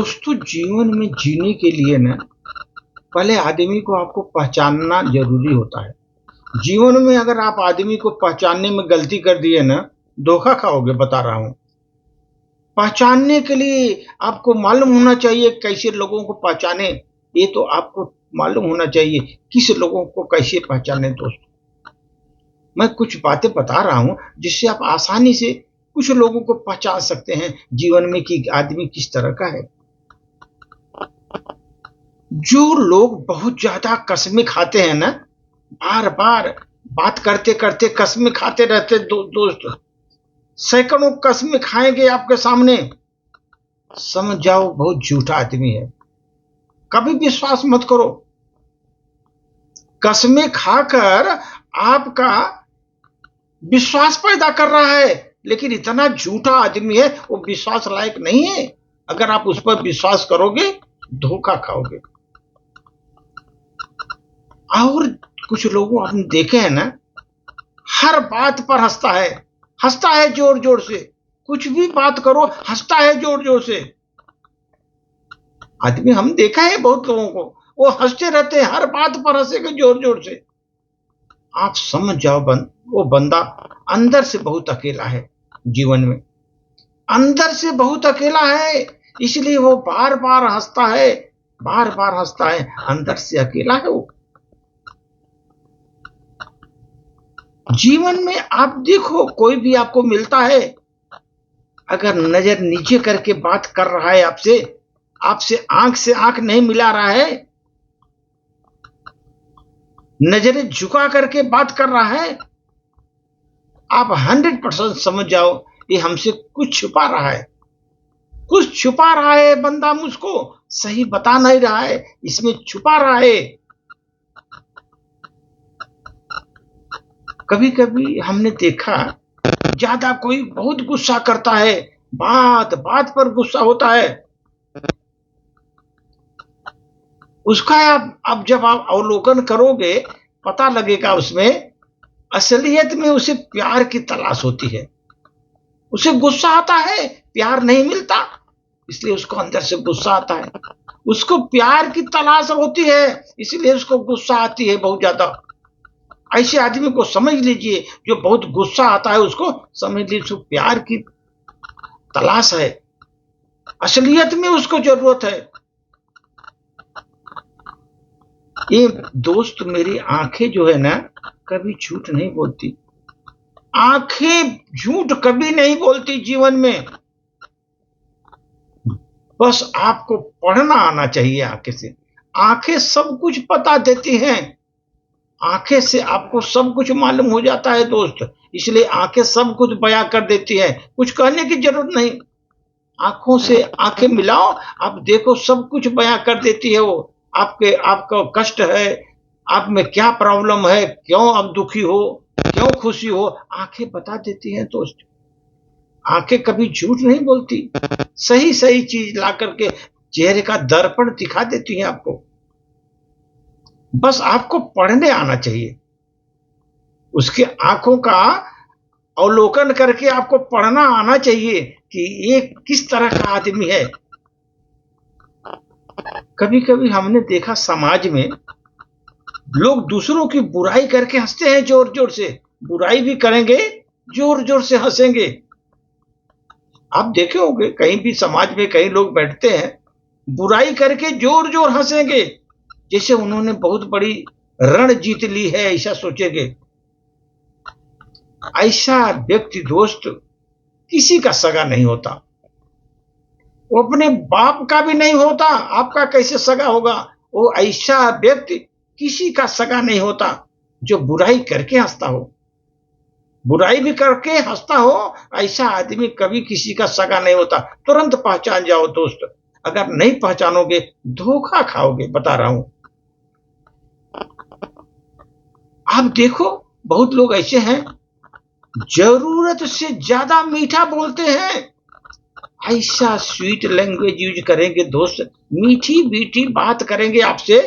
दोस्तों, जीवन में जीने के लिए ना पहले आदमी को आपको पहचानना जरूरी होता है। जीवन में अगर आप आदमी को पहचानने में गलती कर दिए ना, धोखा खाओगे, बता रहा हूं। पहचानने के लिए आपको मालूम होना चाहिए कैसे लोगों को पहचाने। ये तो आपको मालूम होना चाहिए किस लोगों को कैसे पहचाने। दोस्त, मैं कुछ बातें बता रहा हूं जिससे आप आसानी से कुछ लोगों को पहचान सकते हैं जीवन में कि आदमी किस तरह का है। जो लोग बहुत ज्यादा कस्में खाते हैं ना, बार बार बात करते करते कस्में खाते रहते, दोस्त सैकड़ों कस्में खाएंगे आपके सामने, समझ जाओ बहुत झूठा आदमी है। कभी विश्वास मत करो। कस्में खाकर आपका विश्वास पैदा कर रहा है, लेकिन इतना झूठा आदमी है वो विश्वास लायक नहीं है। अगर आप उस पर विश्वास करोगे धोखा खाओगे। और कुछ लोगों आपने देखे हैं ना, हर बात पर हंसता है जोर जोर से। कुछ भी बात करो हंसता है जोर जोर से। आदमी हम देखा है बहुत लोगों को, वो हंसते रहते हैं, हर बात पर हंसेंगे जोर जोर से। आप समझ जाओ वो बंदा अंदर से बहुत अकेला है। जीवन में अंदर से बहुत अकेला है, इसलिए वो बार बार हंसता है, बार बार हंसता है, अंदर से अकेला है वो। जीवन में आप देखो, कोई भी आपको मिलता है, अगर नजर नीचे करके बात कर रहा है आपसे आंख से आंख नहीं मिला रहा है, नजरें झुका करके बात कर रहा है, आप 100% समझ जाओ ये हमसे कुछ छुपा रहा है। कुछ छुपा रहा है बंदा, मुझको सही बता नहीं रहा है, इसमें छुपा रहा है। कभी कभी हमने देखा, ज्यादा कोई बहुत गुस्सा करता है, बात बात पर गुस्सा होता है, उसका अब जब आप अवलोकन करोगे पता लगेगा उसमें असलियत में उसे प्यार की तलाश होती है। उसे गुस्सा आता है, प्यार नहीं मिलता, इसलिए उसको अंदर से गुस्सा आता है। उसको प्यार की तलाश होती है, इसलिए उसको गुस्सा आती है बहुत ज्यादा। ऐसे आदमी को समझ लीजिए, जो बहुत गुस्सा आता है उसको समझ लीजिए उसको प्यार की तलाश है, असलियत में उसको जरूरत है। ये दोस्त, मेरी आंखें जो है ना कभी झूठ नहीं बोलती। आंखें झूठ कभी नहीं बोलती जीवन में। बस आपको पढ़ना आना चाहिए आंखें से। आंखें सब कुछ बता देती हैं, आंखें से आपको सब कुछ मालूम हो जाता है दोस्त। इसलिए आंखें सब कुछ बयां कर देती है, कुछ कहने की जरूरत नहीं। आंखों से आंखें मिलाओ, आप देखो सब कुछ बयां कर देती है वो। आपका कष्ट है, आप में क्या प्रॉब्लम है, क्यों आप दुखी हो, क्यों खुशी हो, आंखें बता देती हैं दोस्त। आंखें कभी झूठ नहीं बोलती, सही सही चीज ला करके चेहरे का दर्पण दिखा देती हैं आपको। बस आपको पढ़ने आना चाहिए, उसके आंखों का अवलोकन करके आपको पढ़ना आना चाहिए कि ये किस तरह का आदमी है। कभी कभी हमने देखा समाज में लोग दूसरों की बुराई करके हंसते हैं जोर जोर से। बुराई भी करेंगे, जोर जोर से हंसेंगे। आप देखे होंगे कहीं भी समाज में कई लोग बैठते हैं, बुराई करके जोर जोर हंसेंगे, जैसे उन्होंने बहुत बड़ी रण जीत ली है, ऐसा सोचेंगे। ऐसा व्यक्ति दोस्त किसी का सगा नहीं होता, वो अपने बाप का भी नहीं होता, आपका कैसे सगा होगा। वो ऐसा व्यक्ति किसी का सगा नहीं होता जो बुराई करके हंसता हो। बुराई भी करके हंसता हो, ऐसा आदमी कभी किसी का सगा नहीं होता। तुरंत पहचान जाओ दोस्त, अगर नहीं पहचानोगे धोखा खाओगे, बता रहा हूं। आप देखो बहुत लोग ऐसे हैं, जरूरत से ज्यादा मीठा बोलते हैं। ऐसा स्वीट लैंग्वेज यूज करेंगे दोस्त, मीठी मीठी बात करेंगे आपसे,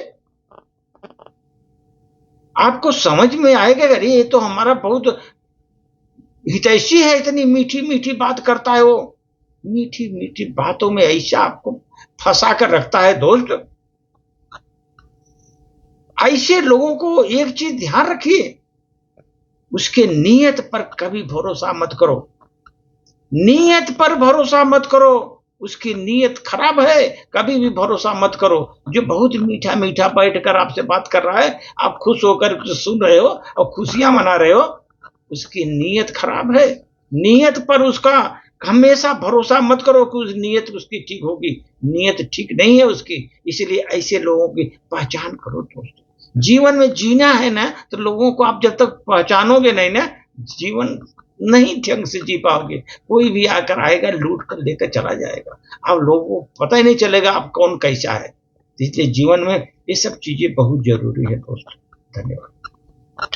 आपको समझ में आएगा अरे ये तो हमारा बहुत हितैषी है, इतनी मीठी मीठी बात करता है वो। मीठी मीठी बातों में ऐसा आपको फंसा कर रखता है दोस्त। ऐसे लोगों को एक चीज ध्यान रखिए, उसके नीयत पर कभी भरोसा मत करो, नीयत पर भरोसा मत करो। उसकी नीयत खराब है, कभी भी भरोसा मत करो। जो बहुत मीठा मीठा बैठ कर आपसे बात कर रहा है, आप खुश होकर सुन रहे हो और खुशियां मना रहे हो, उसकी नीयत खराब है। नीयत पर उसका हमेशा भरोसा मत करो कि उस नीयत उसकी ठीक होगी, नीयत ठीक नहीं है उसकी। इसलिए ऐसे लोगों की पहचान करो दोस्तों। जीवन में जीना है ना, तो लोगों को आप जब तक पहचानोगे नहीं ना, जीवन नहीं ढंग से जी पाओगे। कोई भी आकर आएगा, लूट कर लेकर चला जाएगा, अब लोगों को पता ही नहीं चलेगा आप कौन कैसा है। इसलिए जीवन में ये सब चीजें बहुत जरूरी है दोस्तों। धन्यवाद।